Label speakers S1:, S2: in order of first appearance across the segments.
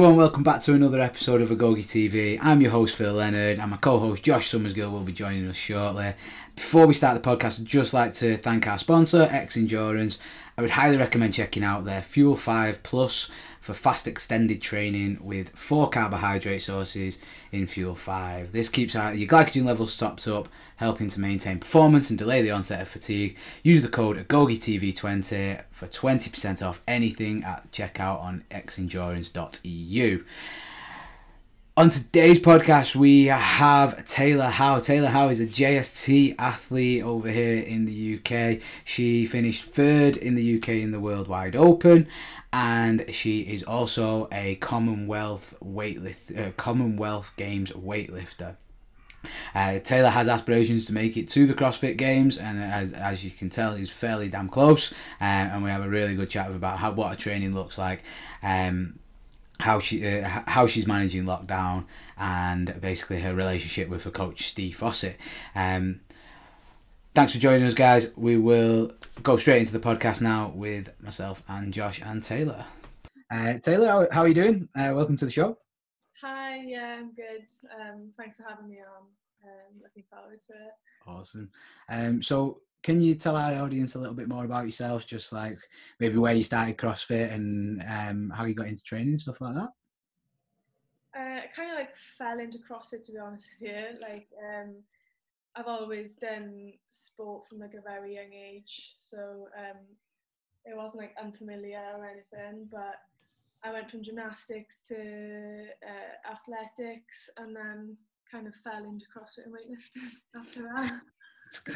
S1: Hello and welcome back to another episode of AgogeTV. I'm your host Phil Leonard and my co-host Josh Summersgill will be joining us shortly. Before we start the podcast, I'd just like to thank our sponsor, X Endurance. I would highly recommend checking out their Fuel 5 Plus for fast extended training with 4 carbohydrate sources in Fuel 5. This keeps your glycogen levels topped up, helping to maintain performance and delay the onset of fatigue. Use the code AgogeTV20 for 20% off anything at checkout on xendurance.eu. On today's podcast, we have Tayla Howe. Tayla Howe is a JST athlete over here in the UK. She finished 3rd in the UK in the Worldwide Open, and she is also a Commonwealth Games weightlifter. Tayla has aspirations to make it to the CrossFit Games, and as you can tell, is fairly damn close. And we have a really good chat about what her training looks like. How she's managing lockdown, and basically her relationship with her coach Steve Fawcett. Thanks for joining us, guys. We will go straight into the podcast now with myself and Josh and Tayla. Tayla, how are you doing? Welcome to the show.
S2: Hi, yeah, I'm good. Thanks for having me on. Looking forward to it.
S1: Awesome. So can you tell our audience a little bit more about yourself, just like maybe where you started CrossFit and how you got into training, stuff like that?
S2: I kind of like fell into CrossFit, to be honest with you. Like, I've always done sport from like a very young age, so it wasn't like unfamiliar or anything. But I went from gymnastics to athletics, and then kind of fell into CrossFit and weightlifting after that.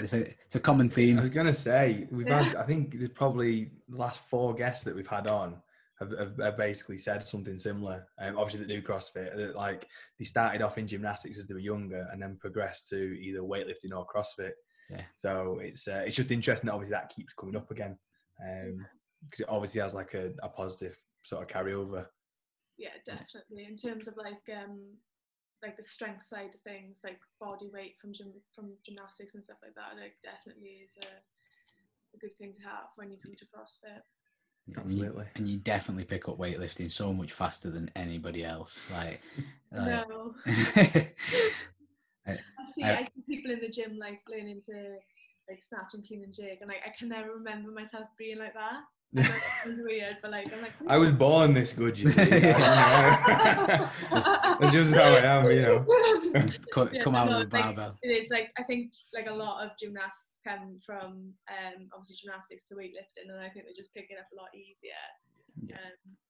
S1: It's a common theme.
S3: I was going to say, we've had, I think there's probably the last 4 guests that we've had on have basically said something similar. Obviously, they do CrossFit. Like, they started off in gymnastics as they were younger and then progressed to either weightlifting or CrossFit. Yeah. So it's just interesting that obviously that keeps coming up again, because it obviously has like a positive sort of carryover.
S2: Yeah, definitely. In terms of like the strength side of things, like body weight from gymnastics and stuff like that, like definitely is a good thing to have when you come to CrossFit.
S1: Absolutely. And you definitely pick up weightlifting so much faster than anybody else.
S2: No. I see people in the gym like learning to like snatch and clean and jig, and like I can never remember myself being like that. It's weird, but like I'm like,
S3: I was born this good, you see. That's just how I am, you know.
S1: Come out with a barbell.
S2: It is like, I think like a lot of gymnasts come from obviously gymnastics to weightlifting, and I think they just pick it up a lot easier.
S1: Yeah.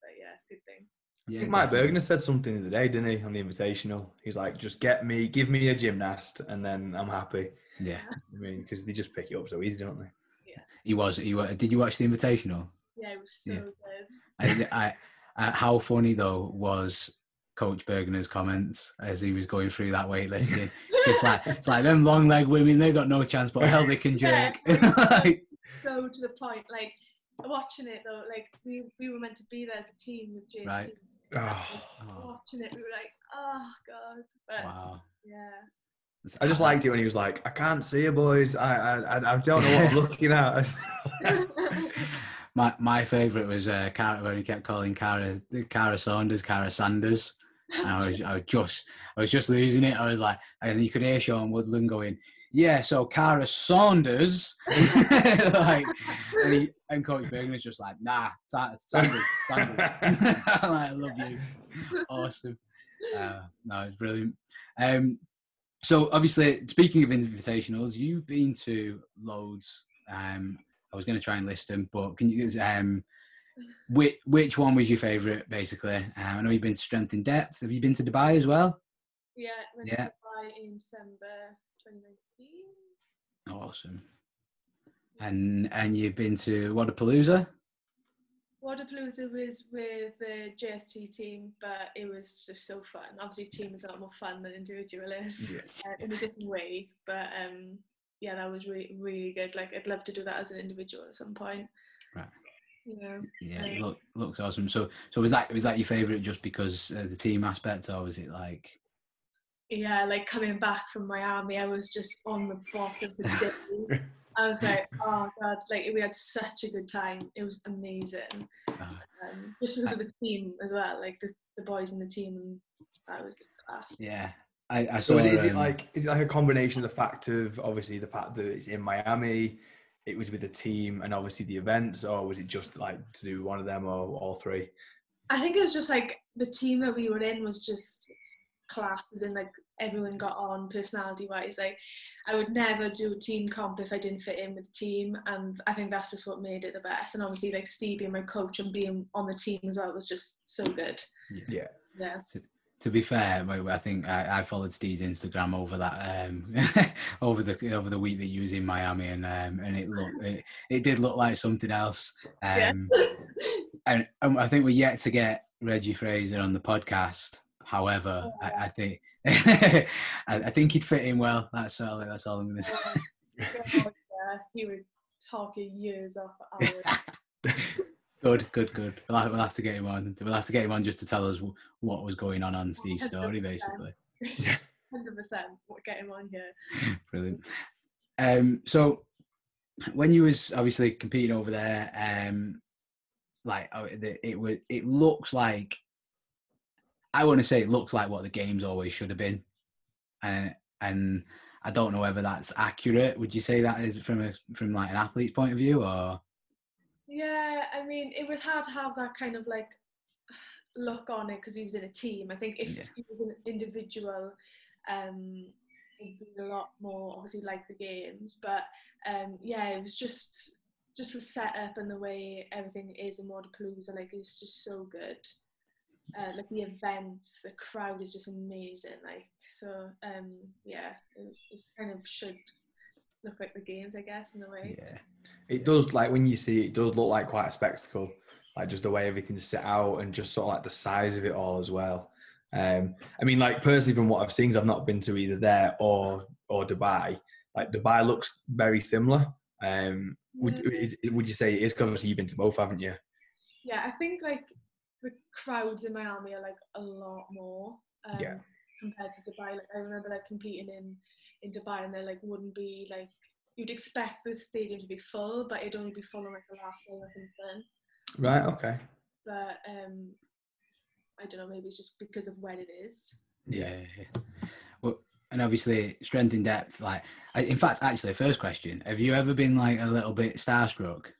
S2: But yeah, it's a good thing.
S3: Yeah, I think Mike Bergner said something the other day, didn't he, on the Invitational? He's like, just give me a gymnast, and then I'm happy.
S1: Yeah.
S3: I mean, because they just pick it up so easy, don't they?
S2: Yeah.
S1: He was. Did you watch the Invitational?
S2: Yeah, it was so good.
S1: How funny though was Coach Bergner's comments as he was going through that weightlifting? It's like them long leg women, they got no chance, but hell they can jerk.
S2: So to the point, like watching it though, like we were meant to be there as a team with JT.
S1: Right.
S2: Watching it, we were like, oh god. But,
S1: wow.
S2: Yeah.
S3: I just liked it when he was like, I can't see you boys. I don't know what I'm looking at.
S1: My favourite was Cara, when he kept calling Cara Sanders. And I was just losing it. I was like, and you could hear Sean Woodland going, yeah, so Cara Saunders. Like, and Coach Bergner's just like, nah, Sanders. I'm like, I love you. Awesome. No, it's brilliant. So obviously, speaking of invitationals, you've been to loads. I was going to try and list them, but can you? Which one was your favourite? Basically, I know you've been to Strength in Depth. Have you been to Dubai as well?
S2: Yeah, went to Dubai in December 2019.
S1: Awesome. And you've been to Wadapalooza?
S2: Wadapalooza was with the JST team, but it was just so fun. Obviously, team is a lot more fun than individual is, in a different way. But yeah, that was really, really good. Like, I'd love to do that as an individual at some point.
S1: Right.
S2: You know.
S1: Yeah, looks awesome. So was that your favourite just because the team aspect, or was it like?
S2: Yeah, like coming back from Miami, I was just on the bottom of the day. I was like, oh God, like we had such a good time. It was amazing. Just because of the team as well, like the boys in the team, and that was just class.
S1: Yeah. I
S3: So
S1: saw,
S3: is it like a combination of the fact of obviously the fact that it's in Miami, it was with the team, and obviously the events, or was it just like to do one of them or all three?
S2: I think it was just like the team that we were in was just class, as in like everyone got on personality wise. Like I would never do a team comp if I didn't fit in with the team, and I think that's just what made it the best. And obviously like Steve being my coach and being on the team as well was just so good.
S3: Yeah.
S1: To be fair, I think I followed Steve's Instagram over that over the week that you was in Miami, and it did look like something else. And I think we're yet to get Reggie Fraser on the podcast. However, I think I think he'd fit in well. That's all I'm going to say.
S2: God, yeah, he would talk your years off for hours.
S1: Good. We'll have to get him on. We'll have to get him on just to tell us what was going on Steve's story, basically.
S2: 100%. We'll get him on here.
S1: Brilliant. So when you was obviously competing over there, it looks like, I want to say it looks like what the games always should have been, and I don't know whether that's accurate. Would you say that is from like an athlete's point of view, or?
S2: Yeah, I mean, it was hard to have that kind of like look on it because he was in a team. I think if he was an individual, it'd be a lot more obviously like the games. But it was just the setup and the way everything is in Wodapalooza, like it's just so good. Like the events, the crowd is just amazing. Like so, it kind of should look like the games, I guess, in a way.
S3: Yeah, it does. Like when you see it, it does look like quite a spectacle. Like just the way everything's set out and just sort of like the size of it all as well. I mean, like personally, from what I've seen, 'cause I've not been to either there or Dubai. Like Dubai looks very similar. Would you say it is? 'Cause obviously you've been to both, haven't you?
S2: Yeah, I think like the crowds in Miami are like a lot more compared to Dubai. Like I remember like competing in Dubai, and there like wouldn't be like, you'd expect the stadium to be full, but it'd only be full on like the last day or something.
S3: Right. Okay.
S2: But I don't know, maybe it's just because of when it is.
S1: Yeah. Well, and obviously strength in depth. Like, in fact, actually, first question: have you ever been like a little bit starstruck?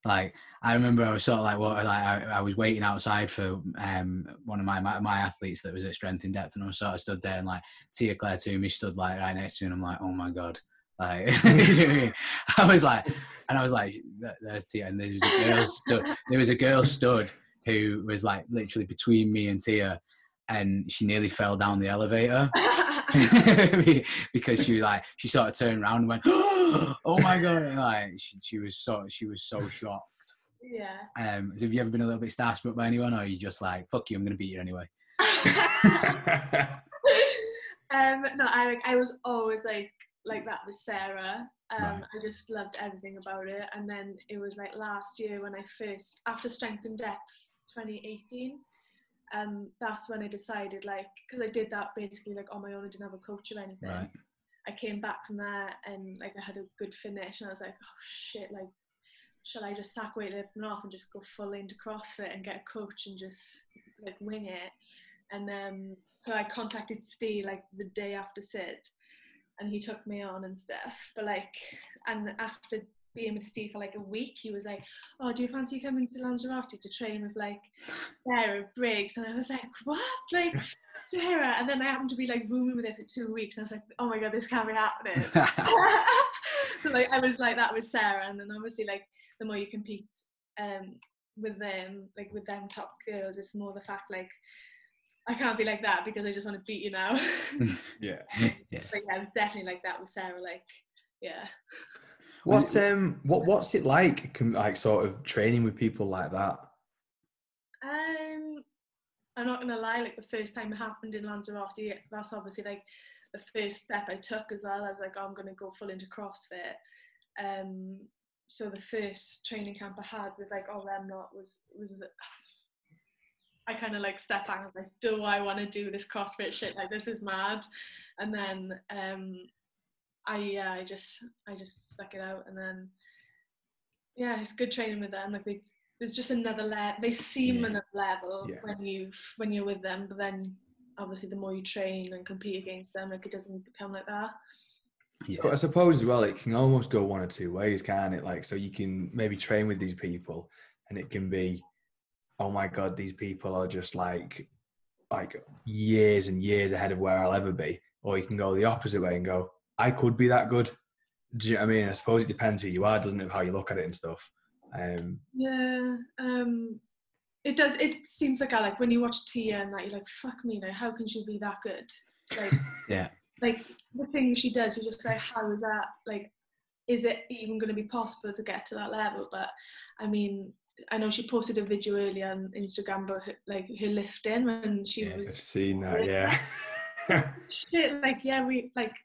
S1: Like, I remember I was sort of like, I was waiting outside for one of my athletes that was at strength in depth, and I was sort of stood there, and like Tia Claire Toomey stood like right next to me, and I'm like, oh my god, like I was like, there's Tia, and there was a girl stood who was like literally between me and Tia, and she nearly fell down the elevator. Because she sort of turned around and went, oh my god, and like she was so shocked.
S2: Yeah.
S1: So have you ever been a little bit starstruck by anyone, or are you just like, fuck you, I'm gonna beat you anyway?
S2: No, I was always like that with Sarah.
S1: Right.
S2: I just loved everything about it. And then it was like last year when I first, after Strength in Depth 2018, that's when I decided, like, because I did that basically like on my own, I didn't have a coach or anything.
S1: Right.
S2: I came back from there and like I had a good finish, and I was like, oh shit, like, shall I just sack weightlifting off and just go full into CrossFit and get a coach and just like wing it? And so I contacted Steve like the day after Sid, and he took me on and stuff. But like, and after being with Steve for like a week, he was like, oh, do you fancy coming to Lanzarote to train with like Sarah Briggs? And I was like, what? Like Sarah? And then I happened to be like rooming with her for 2 weeks, and I was like, oh my god, this can't be happening. So like I was like that with Sarah. And then obviously like the more you compete with them, like with them top girls, it's more the fact like I can't be like that because I just want to beat you now.
S3: Yeah.
S2: But yeah, I was definitely like that with Sarah. Like, yeah.
S3: What's it like sort of training with people like that?
S2: I'm not gonna lie, like the first time it happened in Lanzarote, that's obviously like the first step I took as well. I was like, oh, I'm gonna go full into CrossFit. So the first training camp I had with like Remnant was I kind of like stepped back and was like, do I want to do this CrossFit shit? Like, this is mad. And then I just stuck it out, and then it's good training with them. Like there's just another level. They seem another level when you're with them, but then obviously the more you train and compete against them, like it doesn't become like that.
S3: So I suppose as well, it can almost go one or two ways, can't it? Like, so you can maybe train with these people, and it can be, oh my God, these people are just like years and years ahead of where I'll ever be. Or you can go the opposite way and go, I could be that good. Do you know what I mean? I suppose it depends who you are, doesn't it? How you look at it and stuff.
S2: It does. It seems like when you watch Tia and that, you're like, fuck me, like how can she be that good? Like, like the things she does, you're just like, how is that? Like, is it even going to be possible to get to that level? But I mean, I know she posted a video earlier on Instagram about her lifting when she was.
S3: I've seen that.
S2: Shit,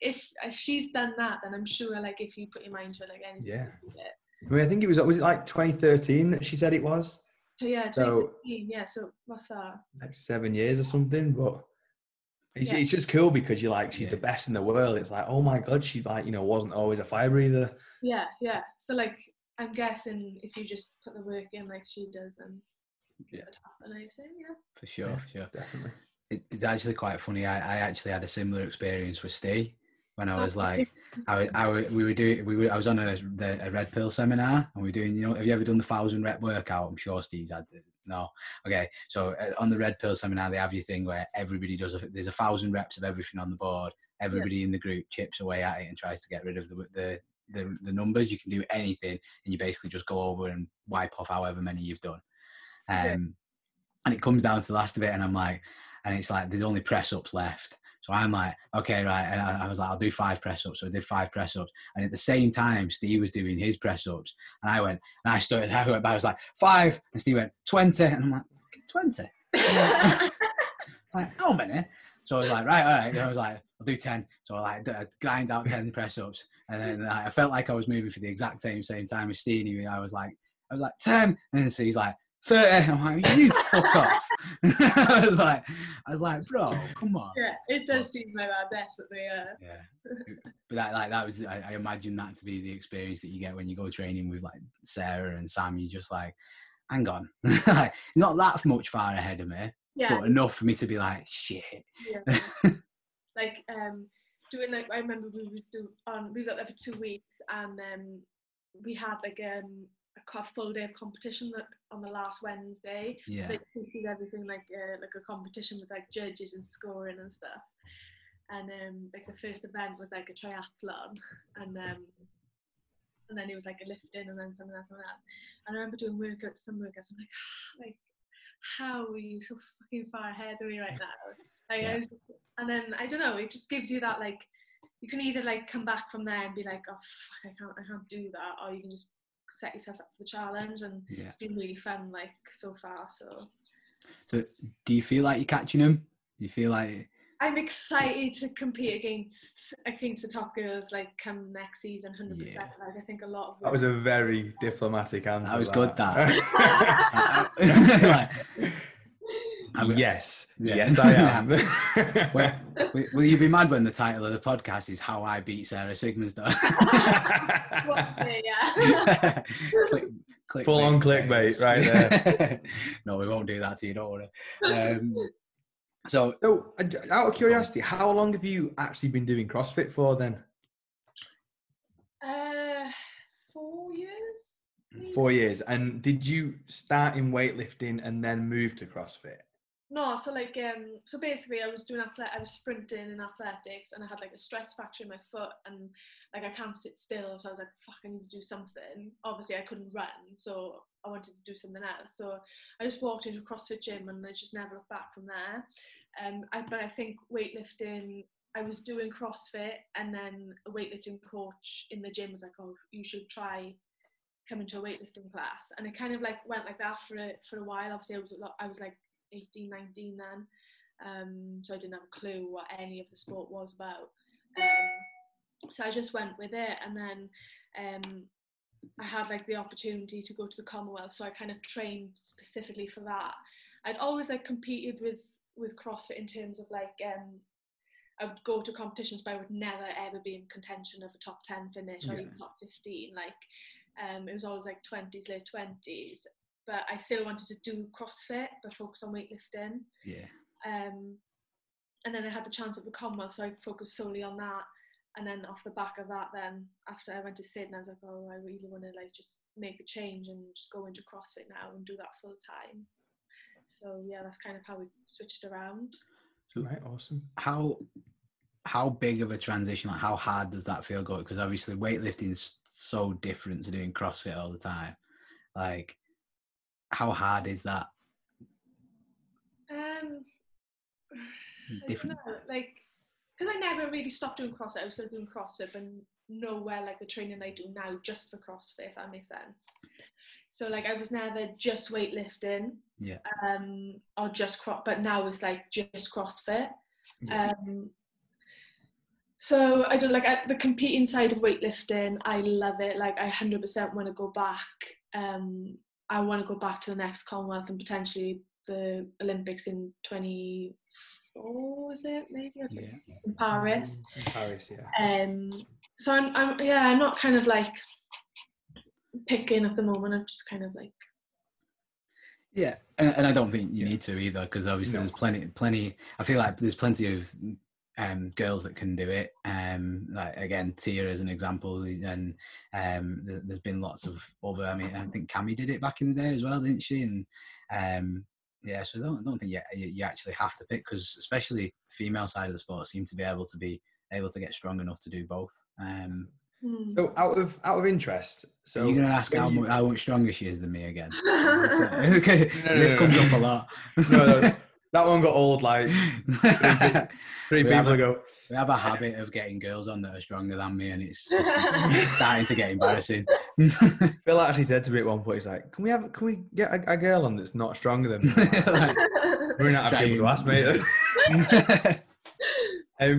S2: if she's done that, then I'm sure if you put your mind to it, anything.
S3: Yeah. I mean, I think was it like 2013 that she said it was?
S2: So 2015. So what's that?
S3: Like 7 years or something, but. It's just cool because you're like, she's the best in the world. It's like, oh my God, she wasn't always a fire breather.
S2: Yeah. So I'm guessing if you just put the work in like she does, then it could happen, I assume,
S1: For sure.
S3: Definitely.
S1: It's actually quite funny. I actually had a similar experience with Steve when I was I was on a Red Pill seminar, and we were doing, have you ever done the 1,000 rep workout? I'm sure Steve's had it. No. Okay. So on the Red Pill seminar, they have your thing where everybody there's 1,000 reps of everything on the board. Everybody in the group chips away at it and tries to get rid of the numbers. You can do anything, and you basically just go over and wipe off however many you've done. And it comes down to the last of it, and I'm like, and it's like, there's only press ups left. So I'm like, okay, right. And I was like, I'll do 5 press ups. So I did 5 press ups. And at the same time, Steve was doing his press ups. And I went back, I was like, 5. And Steve went, 20. And I'm like, 20? Like, how many? So I was like, right, all right. And I was like, I'll do 10. So I grind out 10 press ups. And then I felt like I was moving for the exact same time as Steve. I was like, 10. And then so he's like, 30. I'm like, you fuck off. I was like, bro, come on.
S2: Yeah, it does seem like that, definitely.
S1: But that was, I imagine that to be the experience that you get when you go training with like Sarah and Sam. You're just like, hang on, like, not that much far ahead of me, but enough for me to be like, shit.
S2: Doing I remember we was out there for 2 weeks, and we had a full day of competition on the last Wednesday. They did everything like a competition with judges and scoring and stuff. And the first event was a triathlon, and then it was a lifting, and then something else. And I remember doing some workouts. I'm like, how are you so fucking far ahead of me right now? And then I don't know. It just gives you that you can either come back from there and be like, oh fuck, I can't do that, or you can just set yourself up for the challenge, and it's been really fun so far. So
S1: do you feel like you're catching them? Do you feel like
S2: I'm excited to compete against the top girls come next season? 100%. I think a lot of
S3: that was a very diplomatic answer.
S1: That was good. That
S3: yes, I am.
S1: Will you be mad when the title of the podcast is "How I Beat Sarah Sigmundsdottir"? Click,
S3: full on clickbait right there.
S1: No, we won't do that to you. Don't worry. So,
S3: out of curiosity, how long have you actually been doing CrossFit for then?
S2: 4 years.
S3: 4 years. And did you start in weightlifting and then move to CrossFit?
S2: No, so so basically I was sprinting in athletics, and I had a stress fracture in my foot, and I can't sit still, so I was like, fuck, I need to do something. Obviously I couldn't run, so I wanted to do something else. So I just walked into a CrossFit gym, and I just never looked back from there. But I think weightlifting, I was doing CrossFit, and then a weightlifting coach in the gym was like, oh, you should try coming to a weightlifting class. And it kind of went like that for a while. Obviously I was 18, 19 then, so I didn't have a clue what any of the sport was about, so I just went with it. And then I had the opportunity to go to the Commonwealth, so I kind of trained specifically for that. I'd always competed with CrossFit in terms of I would go to competitions, but I would never ever be in contention of a top 10 finish or
S1: Yeah.
S2: even top 15. Like, it was always like 20s, late 20s. But I still wanted to do CrossFit, but focus on weightlifting.
S1: Yeah.
S2: And then I had the chance at the Commonwealth, so I focused solely on that. And then off the back of that, then after I went to Sydney, I was like, oh, I really want to like just make a change and just go into CrossFit now and do that full time. So yeah, that's kind of how we switched around.
S3: Right, awesome.
S1: How big of a transition? Like, how hard does that feel going? Because obviously weightlifting is so different to doing CrossFit all the time. Like, how hard is that? Different.
S2: I don't know, like, because I never really stopped doing CrossFit. I was still doing CrossFit, but nowhere like the training I do now just for CrossFit, if that makes sense. So like I was never just weightlifting,
S1: Yeah.
S2: or just but now it's like just CrossFit.
S3: Yeah.
S2: So I don't like the competing side of weightlifting. I love it. Like I 100% want to go back. I want to go back to the next Commonwealth and potentially the Olympics in 24, is it maybe?
S1: Yeah.
S2: In Paris.
S3: In Paris, yeah.
S2: So I'm not kind of like picking at the moment. I'm just kind of like.
S1: Yeah, and I don't think you need to either, because obviously
S3: No.
S1: there's plenty. I feel like there's plenty of girls that can do it. Like again, Tia as an example, and there's been lots of other. I mean, I think Cami did it back in the day as well, didn't she? And yeah, so I don't think you actually have to pick, because especially the female side of the sport seem to be able to get strong enough to do both.
S3: So out of interest, so
S1: you're going to ask how much stronger she is than me again. This comes up a lot.
S3: No, that one got old like three people ago.
S1: We have a habit of getting girls on that are stronger than me, and it's starting to get embarrassing.
S3: Phil actually said to me at one point, he's like, "Can we get a girl on that's not stronger than me?" We're not having people to ask, mate.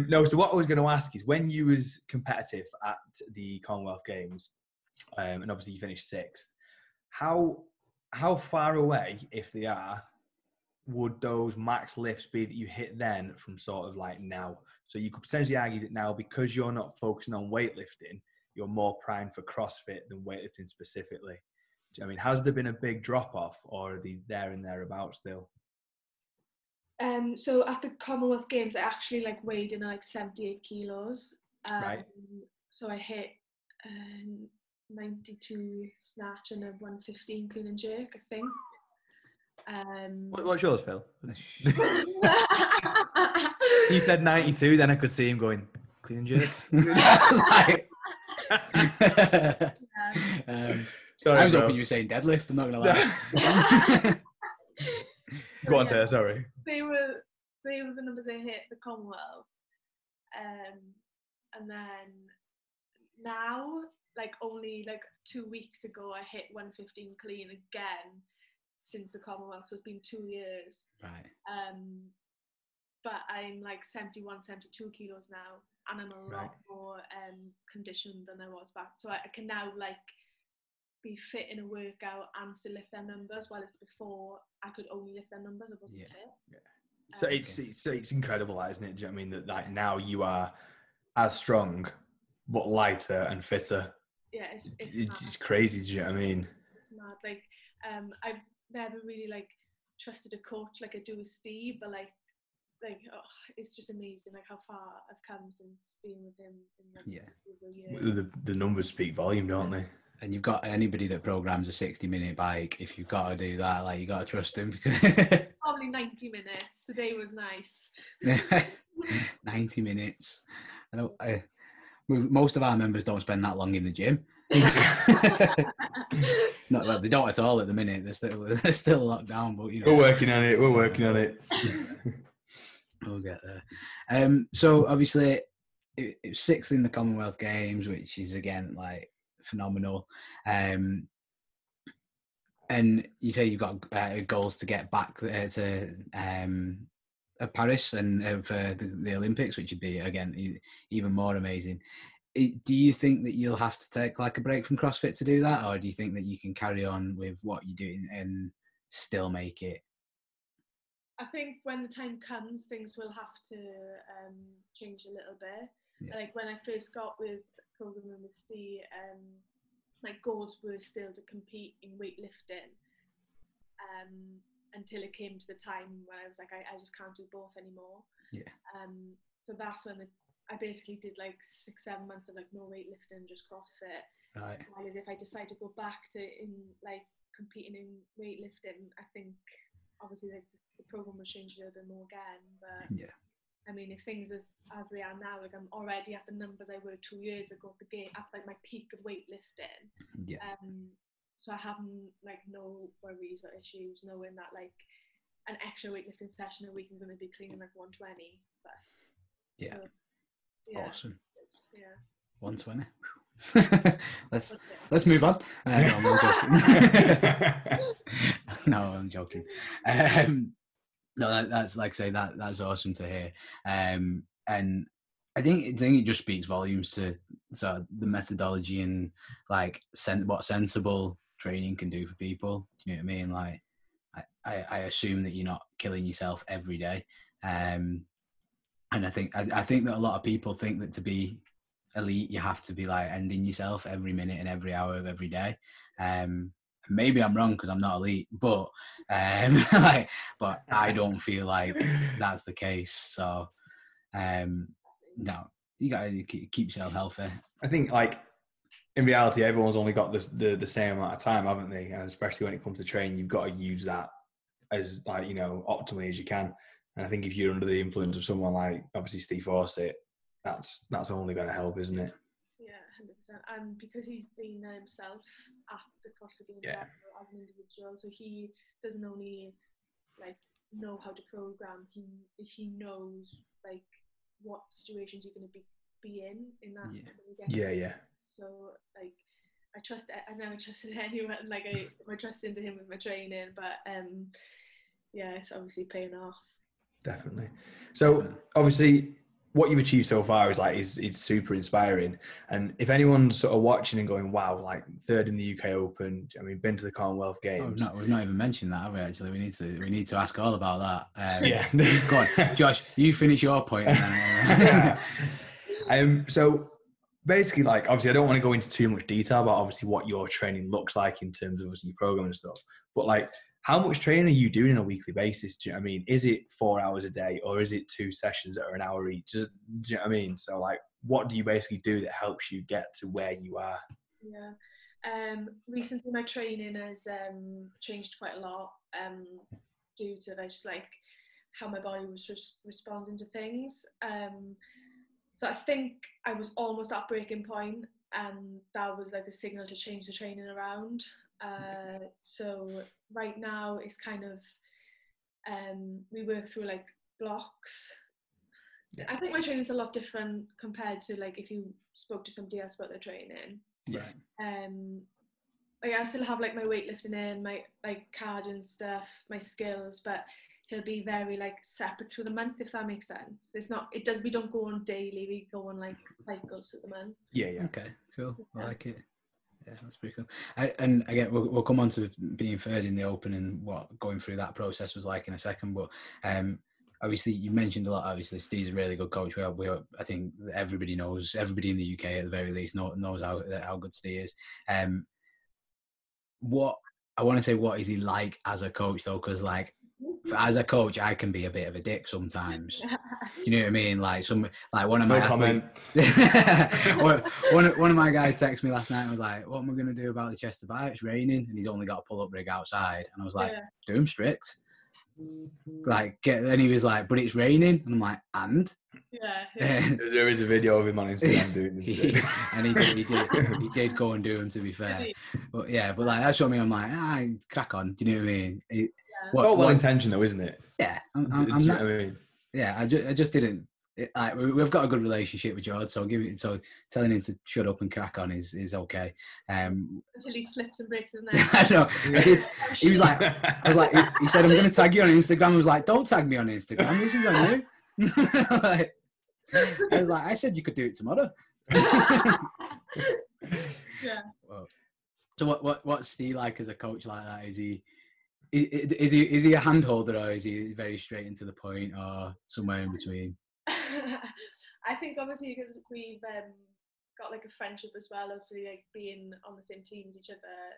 S3: No, so what I was going to ask is, when you was competitive at the Commonwealth Games, and obviously you finished 6th, how far away, if they are, would those max lifts be that you hit then from sort of like now? So you could potentially argue that now, because you're not focusing on weightlifting, you're more primed for CrossFit than weightlifting specifically. Do you know what I mean? Has there been a big drop off, or are they there and thereabouts still?
S2: So at the Commonwealth Games, I actually like weighed in like 78 kilos.
S3: Right.
S2: So I hit 92 snatch and a 115 clean and jerk, I think.
S3: What's yours, Phil? You said 92, then I could see him going, clean and jerk. Sorry,
S1: I was hoping you were saying deadlift, I'm not going to lie.
S3: Go on, Tayla, sorry.
S2: They were the numbers I hit at the Commonwealth. And then now, like only like 2 weeks ago, I hit 115 clean again since the Commonwealth, so it's been 2 years.
S1: Right.
S2: But I'm like 71, 72 kilos now, and I'm a lot more conditioned than I was back. So I can now like be fit in a workout and still lift their numbers, while it's before I could only lift their numbers. I wasn't fit.
S3: Yeah. So it's incredible, isn't it? Do you know what I mean? That like now you are as strong, but lighter and fitter.
S2: Yeah,
S3: it's crazy. Do you know what I mean?
S2: It's mad. Like, I've never really like trusted a coach like I do with Steve, but like it's just amazing like how far I've come since being with him in like over a year.
S3: The numbers speak volume, don't they?
S1: And you've got anybody that programs a 60-minute bike, if you've got to do that, like you got to trust him, because
S2: probably 90 minutes. Today was nice.
S1: 90 minutes. I know most of our members don't spend that long in the gym. Not well, they don't at all at the minute. They're still locked down, but you know.
S3: We're working on it.
S1: We'll get there. So obviously it was 6th in the Commonwealth Games, which is again like phenomenal. And you say you've got goals to get back to Paris and for the Olympics, which would be again even more amazing. Do you think that you'll have to take like a break from CrossFit to do that, or do you think that you can carry on with what you're doing and still make it?
S2: I think when the time comes, things will have to change a little bit.
S1: Yeah.
S2: Like when I first got with programming with Steve, my goals were still to compete in weightlifting, until it came to the time when I was like, I just can't do both anymore.
S1: Yeah.
S2: So that's when I basically did like 6-7 months of like no weightlifting, just CrossFit.
S1: Right.
S2: Whereas if I decide to go back to competing in weightlifting, I think obviously like the program will change a little bit more again. But
S1: Yeah.
S2: I mean, if things as they are now, like I'm already at the numbers I were 2 years ago at the game, at like my peak of weightlifting.
S1: Yeah.
S2: So I haven't like no worries or issues knowing that like an extra weightlifting session a week I'm going to be cleaning like 120 plus.
S1: Yeah.
S2: So, yeah.
S1: Awesome.
S2: Yeah.
S1: 120. let's move on. No, I'm joking. No, that's like I say, that's awesome to hear. And I think it just speaks volumes to sort of the methodology and like what sensible training can do for people. Do you know what I mean? Like I assume that you're not killing yourself every day. And I think that a lot of people think that to be elite you have to be like ending yourself every minute and every hour of every day. Maybe I'm wrong because I'm not elite, but but I don't feel like that's the case. So no, you gotta keep yourself healthy.
S3: I think like in reality everyone's only got the same amount of time, haven't they? And especially when it comes to training, you've got to use that as like, you know, optimally as you can. And I think if you're under the influence of someone like obviously Steve Fawcett, that's only going to help, isn't it?
S2: Yeah, 100%. And because he's been there himself at the CrossFit Games level as an individual, so he doesn't only like know how to program, he knows like what situations you're going to be in that.
S3: Yeah.
S2: So like I never trusted anyone. Like I trust into him with my training, but yeah, it's obviously paying off.
S3: Definitely. So obviously what you've achieved so far is like it's super inspiring. And if anyone's sort of watching and going, wow, like third in the UK Open, I mean, been to the Commonwealth Games.
S1: Oh, we've not even mentioned that, have we? Actually, we need to ask all about that.
S3: Yeah.
S1: Go on, Josh. You finish your point.
S3: So basically, like obviously, I don't want to go into too much detail about obviously what your training looks like in terms of obviously your program and stuff. But like, how much training are you doing on a weekly basis? Do you know what I mean? Is it 4 hours a day or is it 2 sessions that are an hour each? Do you know what I mean? So like, what do you basically do that helps you get to where you are?
S2: Yeah. Recently my training has changed quite a lot due to just like how my body was responding to things. So I think I was almost at breaking point, and that was like a signal to change the training around. So right now it's kind of we work through like blocks. Yeah. I think my training is a lot different compared to like if you spoke to somebody else about their training.
S1: Yeah.
S2: Like I still have like my weightlifting in, my like cardio and stuff, my skills, but he'll be very like separate through the month, if that makes sense. We don't go on daily, we go on like cycles through the month.
S3: Yeah.
S1: Okay, cool. I like it. Yeah, that's pretty cool. And again, we'll come on to being third in the Open and what going through that process was like in a second. But obviously, you mentioned a lot. Obviously, Steve's a really good coach. I think everybody in the UK at the very least knows how good Steve is. What is he like as a coach though? Because like, as a coach, I can be a bit of a dick sometimes. Do you know what I mean? Like one of my one of my guys texted me last night and was like, "What am I going to do about the chest to bar? It's raining, and he's only got a pull-up rig outside." And I was like, "Do him strict." Like, and he was like, "But it's raining," and I'm like, "And."
S2: Yeah.
S3: There is a video of him on Instagram doing it.
S1: And he did go and do him, to be fair. But yeah, but like that's what I mean. I'm like, crack on. Do you know what I mean?
S3: Well intentioned though, isn't it?
S1: Yeah, I'm not. I mean? Yeah, I just didn't. Like we've got a good relationship with George, so telling him to shut up and crack on is okay.
S2: Until he slips and breaks his neck.
S1: I know. He was like, I was like, he said, "I'm going to tag you on Instagram." I was like, "Don't tag me on Instagram. This is on you." Like, I was like, "I said you could do it tomorrow."
S2: Yeah.
S1: Well, so what's Steve like as a coach like that? Is he Is he a hand holder, or is he very straight into the point, or somewhere in between?
S2: I think obviously because we've got like a friendship as well, obviously like being on the same team as each other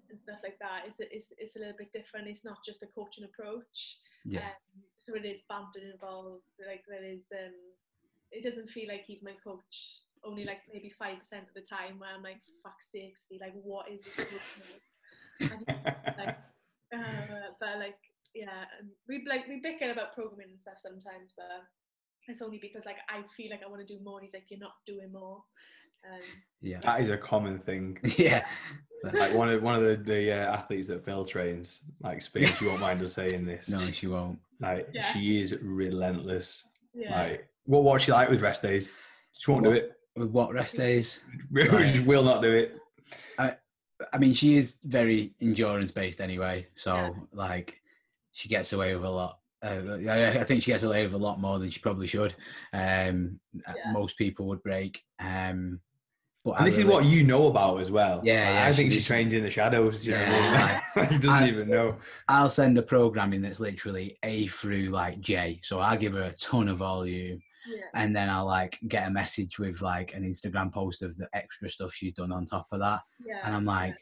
S2: and stuff like that. It's a little bit different. It's not just a coaching approach.
S1: Yeah.
S2: So it is banter involved. Like there is. It doesn't feel like he's my coach. Only like maybe 5% of the time where I'm like, fuck's sake, like what is this? Like, but like yeah, and we bicker about programming and stuff sometimes, but it's only because like I feel like I want to do more and he's like, you're not doing more.
S1: Yeah,
S3: that is a common thing.
S1: Yeah.
S3: Like one of the athletes that Phil trains, like Spears, she won't mind us saying this.
S1: No, she won't.
S3: Like she is relentless.
S2: Yeah.
S3: Like what's she like with rest days? She won't do it.
S1: With what rest days?
S3: She just will not do it.
S1: I mean, she is very endurance based anyway, so like she gets away with a lot. I think she gets away with a lot more than she probably should. Most people would break. But
S3: and this is what you know about as well.
S1: Yeah,
S3: I think she trains in the shadows. You know what I mean? He doesn't even know.
S1: I'll send a programming that's literally A through like J. So I'll give her a ton of volume. Yeah. And then I'll like get a message with like an Instagram post of the extra stuff she's done on top of that. Yeah. And I'm like,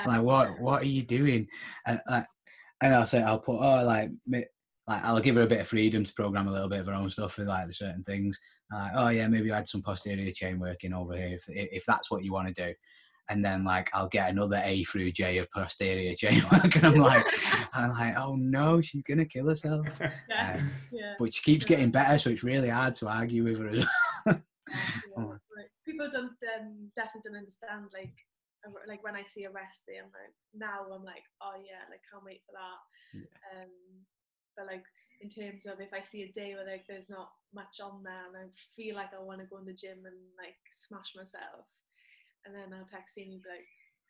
S1: like what are you doing? And I'll say I'll put I'll give her a bit of freedom to program a little bit of her own stuff with like certain things. Like, oh yeah, maybe I had some posterior chain working over here if that's what you want to do. And then like I'll get another A through J of posterior chain work, and I'm like, oh no, she's gonna kill herself. But she keeps getting better, so it's really hard to argue with her.
S2: People don't definitely don't understand like when I see a rest day, I'm like, oh yeah, like can't wait for that. But like in terms of if I see a day where like there's not much on there and I feel like I want to go in the gym and like smash myself, and then I'll text you and be like,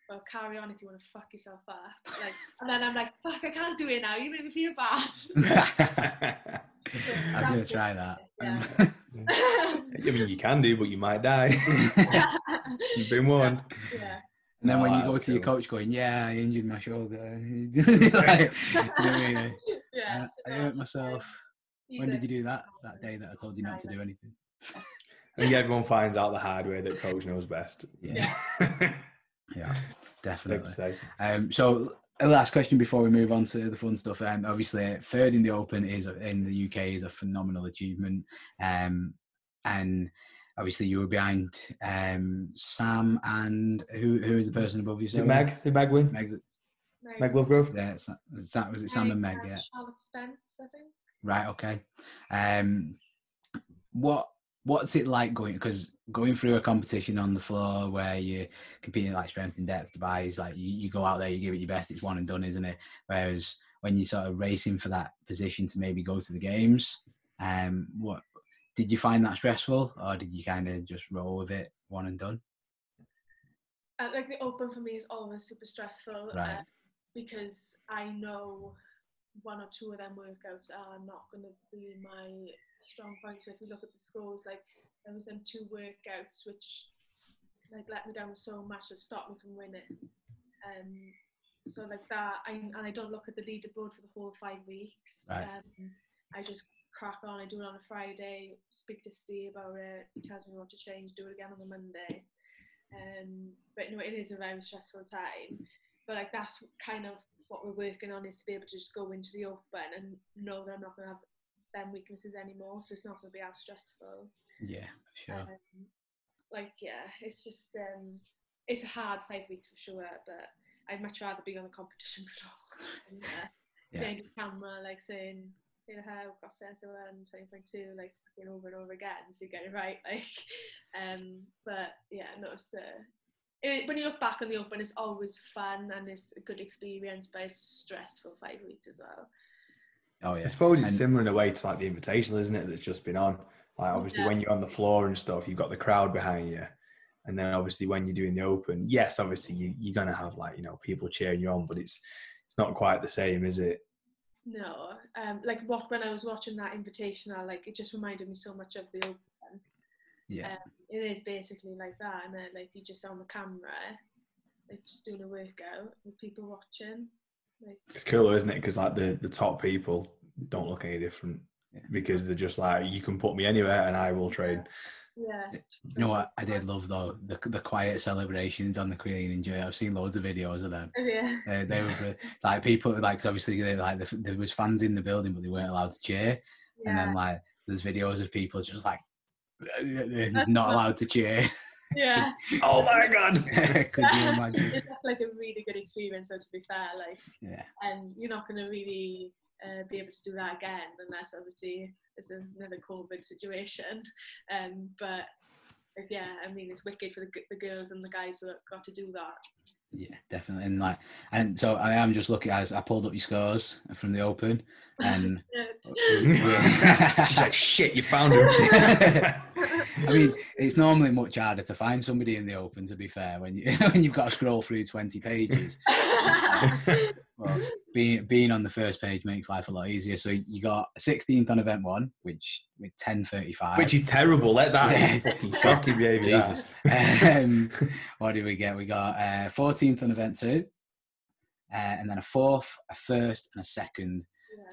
S2: well, carry on if you want to fuck yourself up. Like, and then I'm like, fuck, I can't do it now. You make me feel bad.
S1: I'm going to try that.
S2: Yeah.
S3: I mean, you can do, but you might die. You've been warned.
S2: Yeah.
S1: And then when you go to your coach going, yeah, I injured my shoulder. Like, do you know what I mean?
S2: Yeah.
S1: I hurt myself. When did you do that? That day that I told you not to do anything.
S3: I think everyone finds out the hard way that coach knows best.
S1: Yeah. Yeah, definitely. So last question before we move on to the fun stuff. Obviously, third in the Open in the UK is a phenomenal achievement. And obviously, you were behind Sam and who is the person above you?
S3: Did Meg win? Meg Lovegrove.
S1: Yeah, was it Sam and Meg? Yeah.
S2: Charlotte Spence, I think.
S1: Right. Okay. What's it like going through a competition on the floor where you're competing like strength and depth Dubai like you go out there, you give it your best, it's one and done, isn't it? Whereas when you're sort of racing for that position to maybe go to the games, what did you find that stressful, or did you kind of just roll with it, one and done?
S2: Like the Open for me is always super stressful,
S1: right?
S2: Because I know one or two of them workouts are not going to be my strong points. So if you look at the scores, like there was them 2 workouts which like let me down so much that stopped me from winning. So like that, I don't look at the leaderboard for the whole 5 weeks.
S1: Right.
S2: I just crack on. I do it on a Friday. Speak to Steve about it. He tells me what to change. Do it again on the Monday. But no, it is a very stressful time. But like that's kind of what we're working on, is to be able to just go into the Open and know that I'm not going to have them weaknesses anymore, so it's not going to be as stressful.
S1: Yeah, sure.
S2: It's just it's a hard 5 weeks for sure, but I'd much rather be on the competition floor and behind the camera, like saying Tayla Howe, CrossFit Open 2022, like over and over again to get it right. But yeah, no, it's when you look back on the Open, it's always fun and it's a good experience, but it's a stressful 5 weeks as well.
S1: Oh yeah,
S3: I suppose it's similar in a way to like the Invitational, isn't it? That's just been on. Like obviously when you're on the floor and stuff, you've got the crowd behind you, and then obviously when you're doing the Open, yes, obviously you're gonna have like people cheering you on, but it's not quite the same, is it?
S2: No, when I was watching that Invitational, like it just reminded me so much of the Open.
S1: Yeah,
S2: it is basically like that, and then like you just on the camera, like just doing a workout with people watching. Like,
S3: it's cool, isn't it? Because like the top people don't look any different because they're just like, you can put me anywhere and I will train.
S2: yeah.
S1: You know what I did love though? The quiet celebrations on the clean and jerk. I've seen loads of videos of them.
S2: Yeah.
S1: They were like people like, 'cause obviously there was fans in the building, but they weren't allowed to cheer. And then like there's videos of people just like not allowed to cheer.
S2: Yeah.
S3: Oh my god!
S1: Could you imagine?
S2: It's like a really good experience, though, to be fair. Like,
S1: Yeah.
S2: and you're not going to really be able to do that again unless obviously it's another COVID situation. But like, yeah, I mean, it's wicked for the girls and the guys who got to do that.
S1: Yeah, definitely. And so I am just looking. I pulled up your scores from the Open, and
S3: she's like, "Shit, you found him."
S1: I mean, it's normally much harder to find somebody in the Open. To be fair, when you've got to scroll through 20 pages. Well, being on the first page makes life a lot easier. So you got 16th on event 1, which with 10:35,
S3: which is terrible. Let that is fucking shocking behaviour.
S1: Jesus. What did we get? We got 14th on event 2, and then a 4th, a 1st, and a 2nd.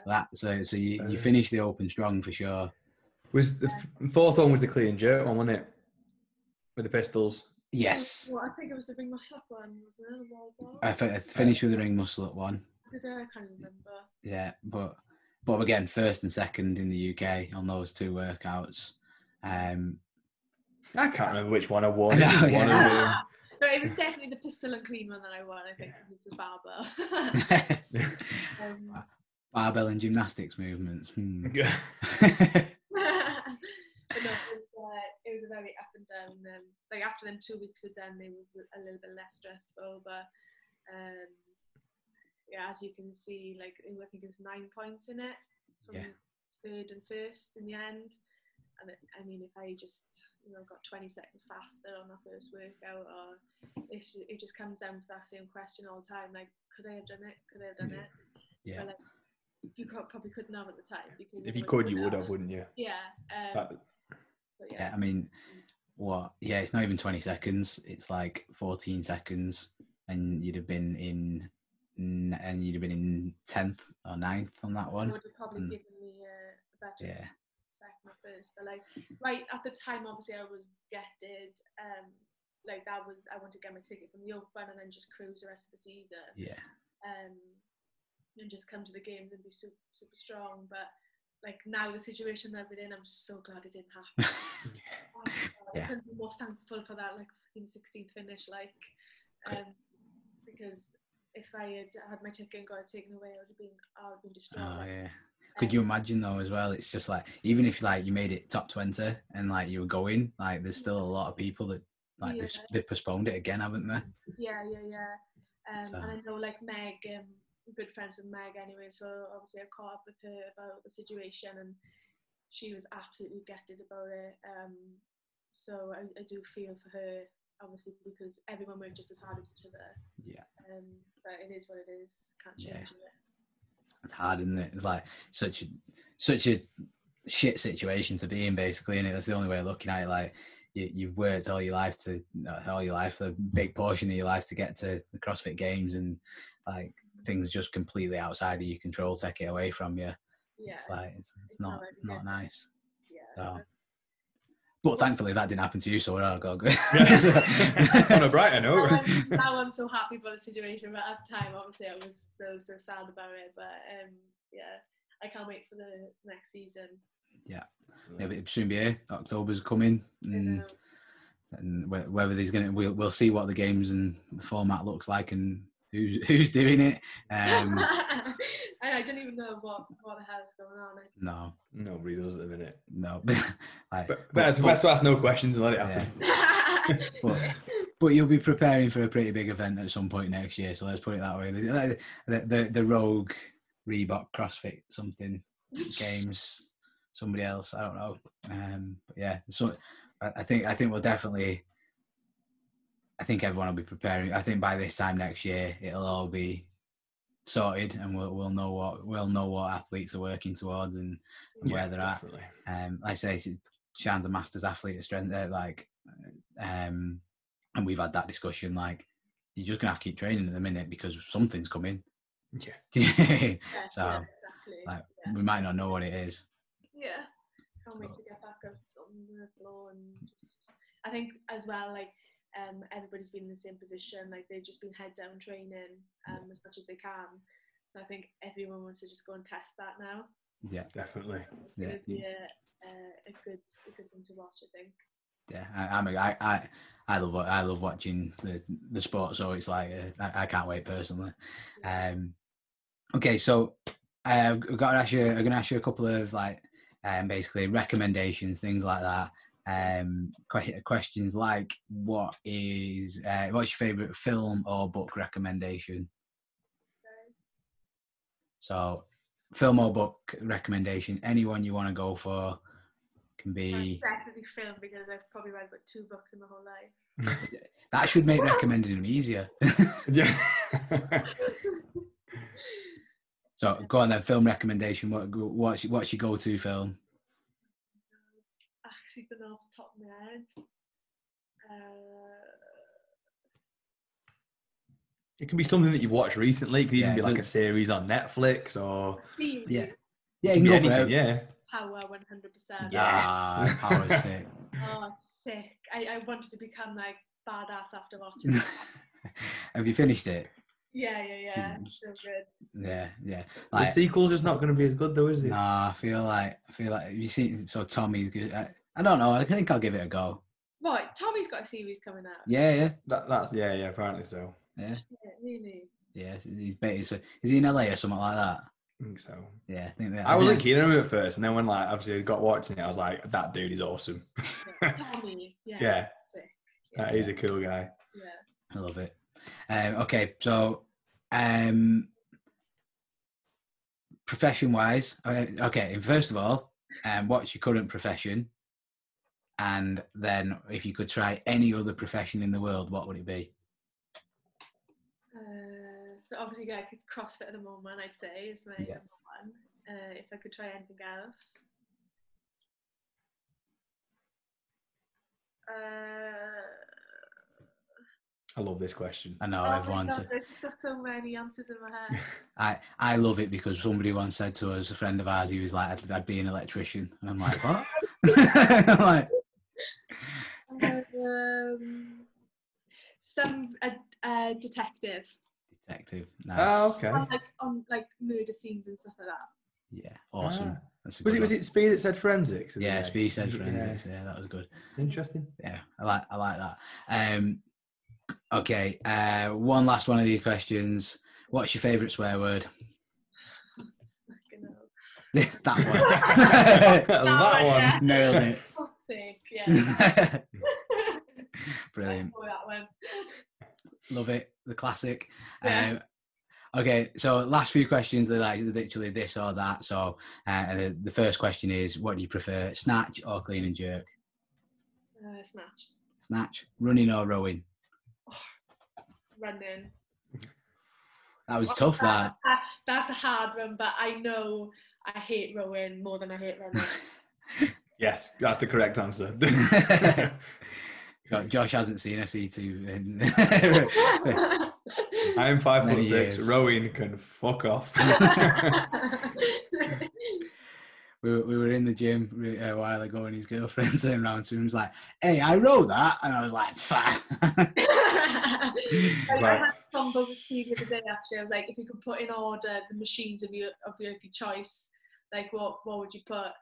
S2: Yeah.
S1: So you finished the Open strong for sure.
S3: Was the 4th one was the clean jerk one, wasn't it? With the pistols.
S1: Yes.
S2: Well, I think it was the ring muscle up one, wasn't it?
S1: I finished with the ring muscle up one.
S2: I can't remember.
S1: Yeah, but again, 1st and 2nd in the UK on those 2 workouts.
S3: I can't remember which one I won.
S1: No,
S2: it was definitely the pistol and clean one that I won. I think it's a barbell.
S1: Barbell and gymnastics movements.
S2: But no, it was a very up and down. Like after them 2 weeks were done, it was a little bit less stressful. But yeah, as you can see, like I think there's 9 points in it from 3rd and 1st in the end. And I mean, if I just got 20 seconds faster on that first workout, or it just comes down to that same question all the time. Like, could I have done it? Could I have done it?
S1: Yeah.
S2: But, like, you probably couldn't have at the time because
S3: if you could, you would have, wouldn't you?
S2: Yeah. So
S1: yeah. I mean, what? Yeah, it's not even 20 seconds. It's like 14 seconds, and you'd have been in 10th or 9th on that one.
S2: Would have probably given me a better second or first. But like right at the time, obviously I was gutted. Like I wanted to get my ticket from the Open and then just cruise the rest of the season.
S1: Yeah.
S2: And just come to the games and be super, super strong. But like now the situation that we're in, I'm so glad it didn't happen. I couldn't be more thankful for that like fucking 16th finish, like because if I had my ticket and got it taken away, I would have been destroyed.
S1: Oh yeah. Could you imagine though as well? It's just like, even if like you made it top 20 and like you were going, like there's still a lot of people that like they've postponed it again, haven't they?
S2: Yeah. And I know like Meg, I'm good friends with Meg anyway, so obviously I caught up with her about the situation and she was absolutely gutted about it. So I do feel for her, obviously, because everyone worked just as hard as each other.
S1: Yeah.
S2: But it is what it is. Can't change it.
S1: It's hard, isn't it? It's like such a shit situation to be in, basically, and that's the only way of looking at it. Like you've worked all your life, a big portion of your life to get to the CrossFit Games, and like things just completely outside of your control take it away from you. Yeah, it's like it's not nice.
S2: Yeah.
S1: So. But thankfully that didn't happen to you, so we're all good.
S3: On a brighter note.
S2: Now I'm so happy about the situation, but at the time, obviously, I was so sad about it. But yeah, I can't wait for the next season.
S1: Yeah, but it'll soon be here. October's coming, and whether there's we'll see what the games and the format looks like, and who's doing it.
S2: I don't even know what the hell is going on.
S1: No,
S3: nobody does at the minute.
S1: No,
S3: best to ask no questions and let it happen.
S1: Yeah. But you'll be preparing for a pretty big event at some point next year, so let's put it that way. The Rogue Reebok CrossFit something Games, somebody else, I don't know. But yeah, so I think we'll definitely. I think everyone will be preparing. I think by this time next year, it'll all be sorted, and we'll know what athletes are working towards and where they're definitely at. Like I say, Sian's a masters athlete at strength, and we've had that discussion. Like, you're just gonna have to keep training at the minute because something's coming.
S3: Yeah.
S1: So
S2: yeah, exactly.
S1: like
S2: Yeah.
S1: we might not know what it is.
S2: Yeah, can't wait to get back up on the floor and just. I think as well, like everybody's been in the same position. Like they've just been head down training as much as they can. So I think everyone wants to just go and test that now.
S1: Yeah,
S3: Definitely.
S2: It's going to be a good thing to watch, I think.
S1: Yeah, I love watching the sport. So it's like I can't wait personally. Okay, so I'm going to ask you a couple of like basically recommendations, things like that. Questions like what's your favorite film or book recommendation?
S2: Okay.
S1: So film or book recommendation, anyone you want to go for can be.
S2: Definitely film because I've probably read about 2 books in my whole life.
S1: That should make recommending them easier.
S3: Yeah.
S1: So go on then, film recommendation. What's your go-to film?
S2: Actually, don't know off the top of my head.
S3: It can be something that you've watched recently. It could even
S1: Yeah,
S3: be like a series on Netflix or
S1: yeah,
S3: it
S1: you
S3: can
S1: can
S3: be
S1: go
S3: anything.
S1: for it.
S3: Yeah.
S2: Power 100%.
S3: Yes.
S1: Power's sick.
S2: Oh, sick. I wanted to become like badass after watching that.
S1: Have you finished it?
S2: Yeah. So good.
S1: Yeah.
S3: The
S1: Like,
S3: sequel's just not going to be as good though, is it?
S1: nah, I feel like you see. So Tommy's good. I don't know. I think I'll give it a go.
S2: Right, Tommy's got a series coming out.
S1: Yeah.
S3: That's yeah. Apparently so.
S1: Yeah.
S2: Really?
S1: Yeah. He's better. So is he in LA or something like that?
S3: I think so.
S1: Yeah, I think that.
S3: I wasn't keen on him at first, and then when like obviously I got watching it, I was like, that dude is awesome.
S2: Tommy.
S3: Yeah.
S2: Sick.
S3: He's a cool guy.
S2: Yeah.
S1: I love it. Okay, so profession-wise, okay. First of all, what's your current profession? And then, if you could try any other profession in the world, what would it be?
S2: So obviously, like CrossFit at the moment, I'd say is my number one. If I could try anything else.
S3: I love this question.
S1: I know everyone's.
S2: There's just so many answers in my head.
S1: I love it because somebody once said to us, a friend of ours, he was like, "I'd be an electrician," and I'm like, "What?" I'm like,
S2: some detective.
S1: Detective. Nice.
S3: Oh, okay.
S2: On murder scenes and stuff like that.
S1: Yeah, awesome.
S3: Was it Speed that said forensics?
S1: Yeah, Speed said forensics. Yeah, that was good.
S3: Interesting.
S1: Yeah, I like that. Okay, one last one of these questions. What's your favourite swear word? That one.
S3: That one.
S2: Yeah.
S1: Nailed it.
S2: Toxic, yeah.
S1: Brilliant.
S2: That one.
S1: Love it. The classic.
S2: Yeah.
S1: Okay, so last few questions, they're like literally this or that. So the first question is, what do you prefer, snatch or clean and jerk?
S2: Snatch.
S1: Snatch. Running or rowing?
S2: Running.
S1: That was tough, that.
S2: That's a hard one, but I know I hate rowing more than I hate running.
S3: Yes, that's the correct answer.
S1: Josh hasn't seen a C2.
S3: I am 5'6".
S1: Years.
S3: Rowing can fuck off.
S1: We were in the gym a while ago, and his girlfriend turned around to him and was like, "Hey, I row that," and I was like, "Fuck."
S2: I had some the other day. Actually, I was like, if you could put in order the machines of your choice, like what would you put?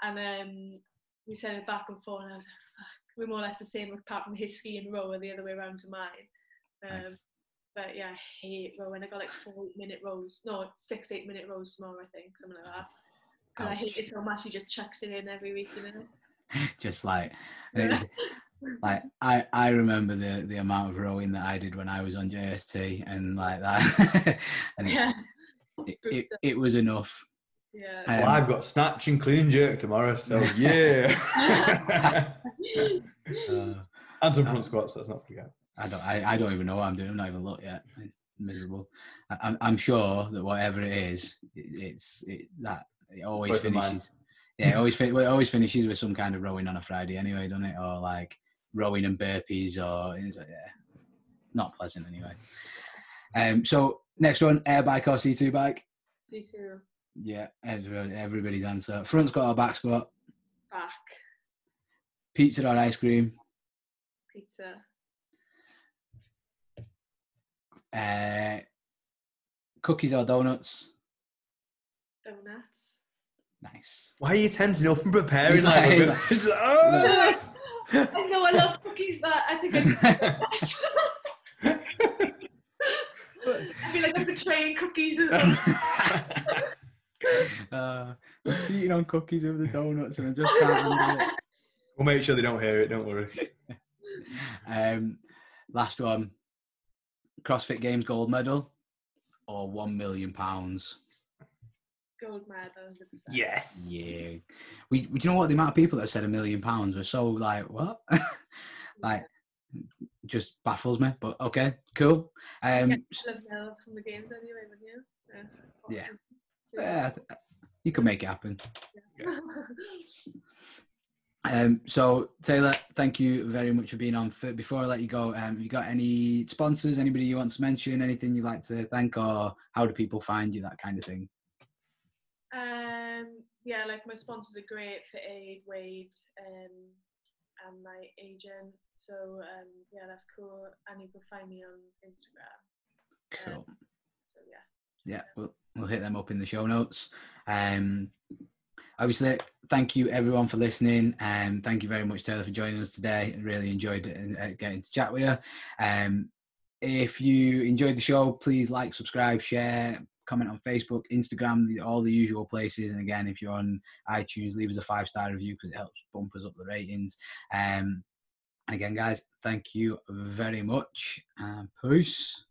S2: And then we sent it back and forth, and I was like, "Fuck." We're more or less the same, apart from his ski and row are the other way around to mine.
S1: Nice.
S2: But yeah, I hate rowing. I got like 4-8-minute rows. No, 6-8-minute rows more, I think, something like that. Because I hate it so much, he just chucks it in every week, you know.
S1: Just like, like I remember the amount of rowing that I did when I was on JST, and like that, and it was enough.
S2: Yeah.
S3: Well, I've got snatch and clean and jerk tomorrow, so yeah. And some front squats, let's not forget.
S1: I don't even know what I'm doing. I've not even looked yet. It's miserable. I'm sure that whatever it is, it always finishes. Yeah, it always finishes with some kind of rowing on a Friday anyway, doesn't it? Or like rowing and burpees, or yeah. not pleasant anyway. So next one, air bike or C2 bike?
S2: C2.
S1: Yeah, everybody's answer. Front squat or back squat?
S2: Back.
S1: Pizza or ice cream?
S2: Pizza.
S1: Cookies or donuts?
S2: Donuts.
S1: Nice.
S3: Why are you tensing up and preparing?
S1: He's like,
S2: I know I love cookies, but I think I feel like I'm betraying cookies as well.
S1: Eating on cookies with the donuts, and I just can't handle it.
S3: We'll make sure they don't hear it. Don't worry.
S1: Last one. CrossFit Games gold medal or £1 million?
S2: Gold medal, 100%.
S3: Yes.
S1: Yeah. Do you know what, the amount of people that said £1 million were so like, what? Like, just baffles me. But okay, cool.
S2: You get a medal from the games anyway, wouldn't you?
S1: Yeah, you can make it happen.
S2: Yeah.
S1: So Tayla, thank you very much for being on. Before I let you go, you got any sponsors, anybody you want to mention, anything you'd like to thank, or how do people find you, that kind of thing?
S2: Yeah, like my sponsors are great, for Aid, Wade, and my agent. So yeah, that's cool. And you can find me on Instagram.
S1: Cool.
S2: So yeah.
S1: Yeah, we'll hit them up in the show notes. Obviously, thank you everyone for listening. Thank you very much, Tayla, for joining us today. I really enjoyed getting to chat with you. If you enjoyed the show, please like, subscribe, share, comment on Facebook, Instagram, all the usual places. And again, if you're on iTunes, leave us a 5-star review because it helps bump us up the ratings. And again, guys, thank you very much. Peace.